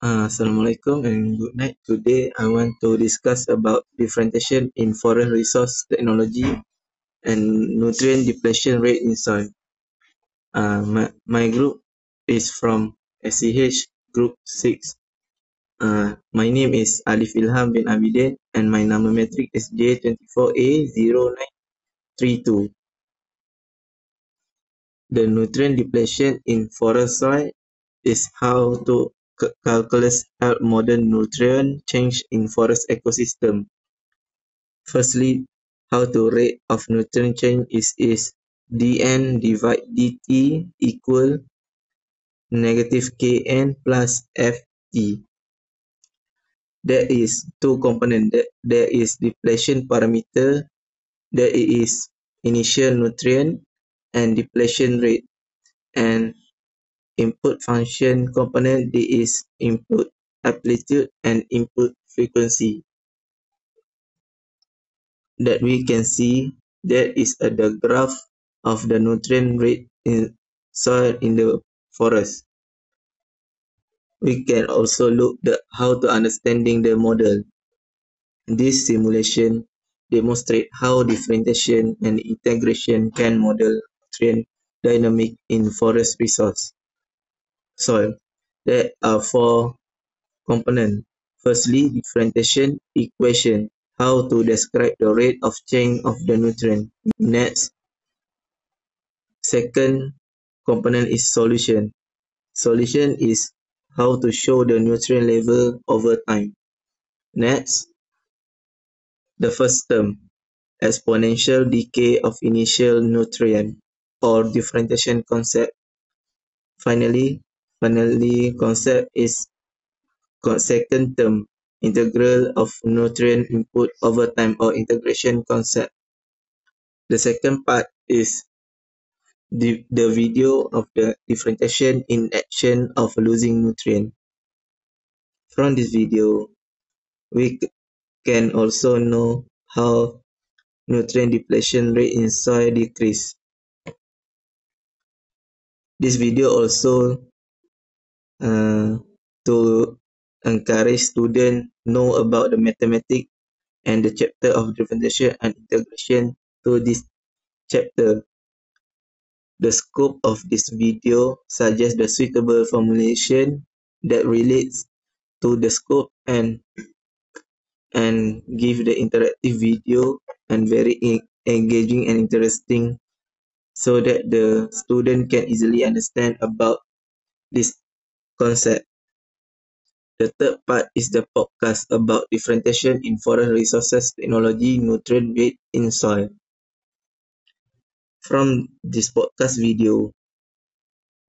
Assalamualaikum and good night. Today I want to discuss about differentiation in forest resource technology and nutrient depletion rate in soil. My group is from SCH Group 6. My name is Alif Ilham bin Abidin and my number metric is J24A0932. The nutrient depletion in forest soil is how to calculate modern nutrient change in forest ecosystem. Firstly, how to rate of nutrient change is dn divide dt equal negative kn plus ft. There is two components. There is depletion parameter, there is initial nutrient and depletion rate, and input function component, there is input amplitude and input frequency. That we can see there is the graph of the nutrient rate in soil in the forest. We can also look how to understanding the model. This simulation demonstrate how differentiation and integration can model nutrient dynamic in forest resource soil. There are four components. Firstly, differentiation equation, how to describe the rate of change of the nutrient. Next, second component is solution. Solution is how to show the nutrient level over time. Next, the first term, exponential decay of initial nutrient or differentiation concept. Finally, concept is second term, integral of nutrient input over time or integration concept. The second part is the video of the differentiation in action of losing nutrient. From this video, we can also know how nutrient depletion rate in soil decrease. This video also to encourage students know about the mathematics and the chapter of differentiation and integration to this chapter. The scope of this video suggests the suitable formulation that relates to the scope and give the interactive video and very engaging and interesting so that the student can easily understand about this concept. The third part is the podcast about differentiation in forest resources technology nutrient rate in soil. From this podcast video,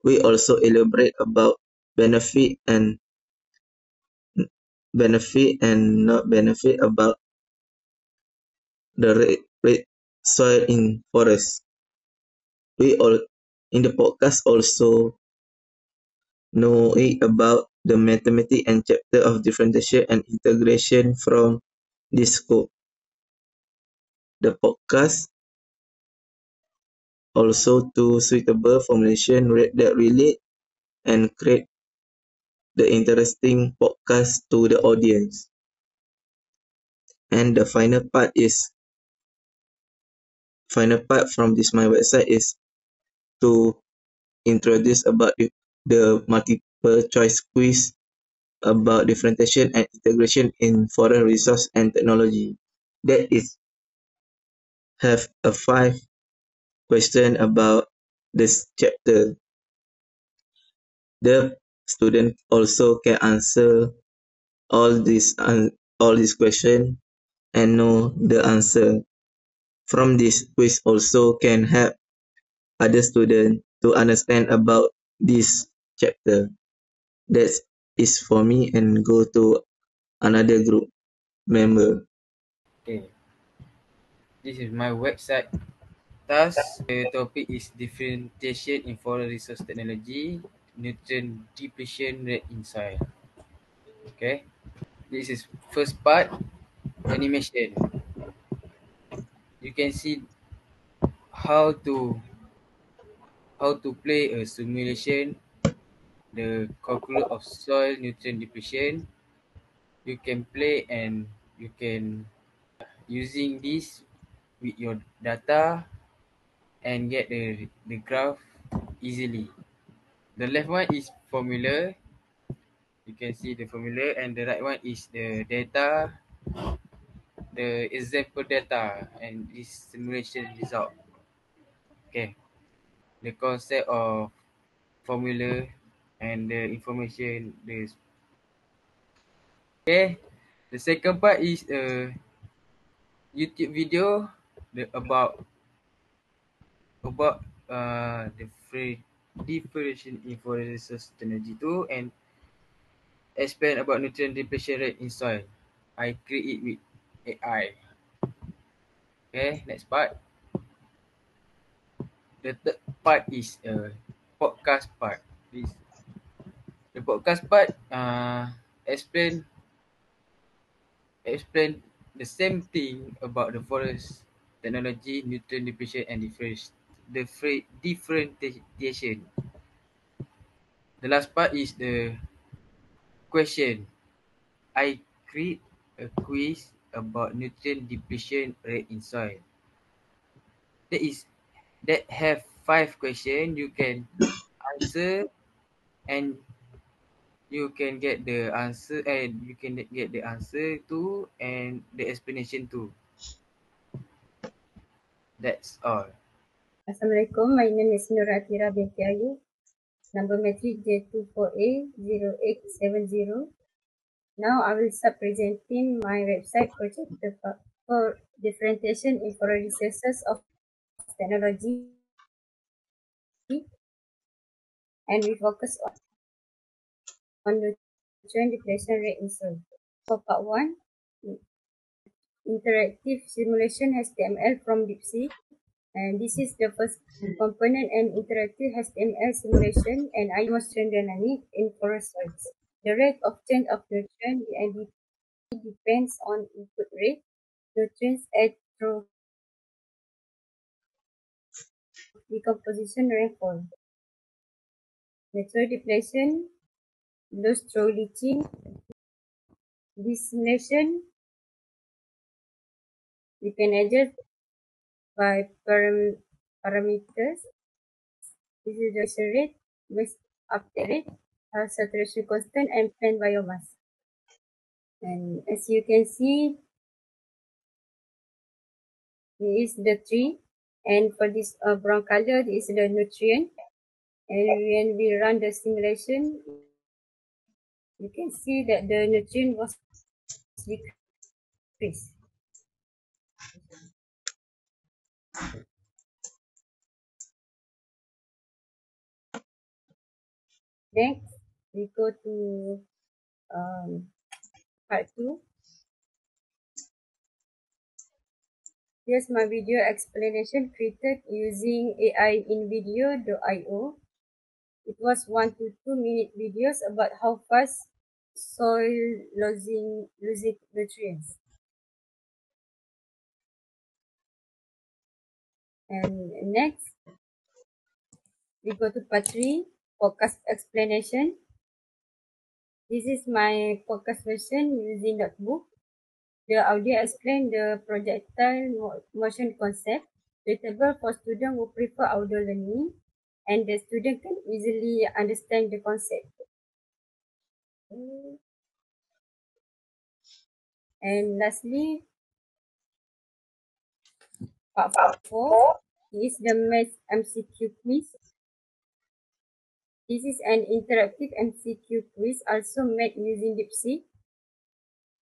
we also elaborate about benefit and not benefit about the rate soil in forest. We all in the podcast also know about the mathematics and chapter of differentiation and integration from this scope. The podcast also to suitable formulation that relate and create the interesting podcast to the audience. And the final part from this my website is to introduce about the multiple choice quiz about differentiation and integration in forest resource and technology. That is have a 5 question about this chapter. The student also can answer all these questions and know the answer. From this quiz also can help other students to understand about this chapter. That is for me and go to another group member. Okay, this is my website. Thus, the topic is differentiation in forest resource technology, nutrient depletion rate in soil. Okay, this is first part, animation. You can see how to play a simulation the calculus of soil nutrient depletion. You can play and you can using this with your data and get the graph easily. The left one is formula. You can see the formula, and the right one is the data, the example data, and this simulation result. Okay, the concept of formula and the information. Okay, the second part is a YouTube video about the free differentiation in forest sustainability too, and explain about nutrient depletion rate in soil. I create it with AI. Okay, next part. The third part is a podcast part. This the podcast part explain the same thing about the forest technology, nutrient depletion, and differentiation. The last part is the question. I create a quiz about nutrient depletion rate in soil. That is that have 5 questions you can answer, and you can get the answer, and you can get the answer too, and the explanation too. That's all. Assalamualaikum, my name is Nuratira binti Ayu. Number matric J24A0870. Now I will start presenting my website project for differentiation in forest resources of technology, and we focus on nutrient depletion rate in soil. For part 1, interactive simulation HTML from DeepSeek. And this is the first component and interactive HTML simulation, and I demonstrate dynamic in forest soils. The rate of change of nutrient depends on input rate, nutrients added through decomposition, rainfall. Natural depletion, loss through leaching, dissemination. We can adjust by parameters. This is the rate, waste uptake rate, saturation constant, and plant biomass. And as you can see, here is the tree, and for this brown color, this is the nutrient. And when we run the simulation, you can see that the nutrient was decreased. Next, we go to part 2. Here's my video explanation created using AI InVideo.io. It was 1 to 2 minute videos about how fast soil losing nutrients. And next, we go to part 3, podcast explanation. This is my podcast version using notebook. The audio explain the projectile motion concept, suitable for students who prefer audio learning, and the student can easily understand the concept. And lastly, part 4 is the math MCQ quiz. This is an interactive MCQ quiz also made using DeepSeek.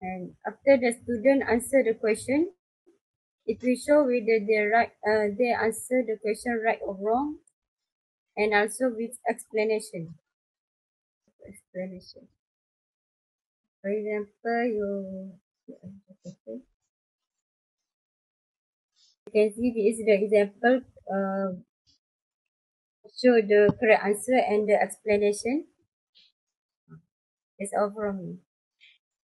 And after the student answer the question, it will show whether they answer the question right or wrong, and also with explanation. For example, you can see this is the example. Show the correct answer and the explanation. That's all from me.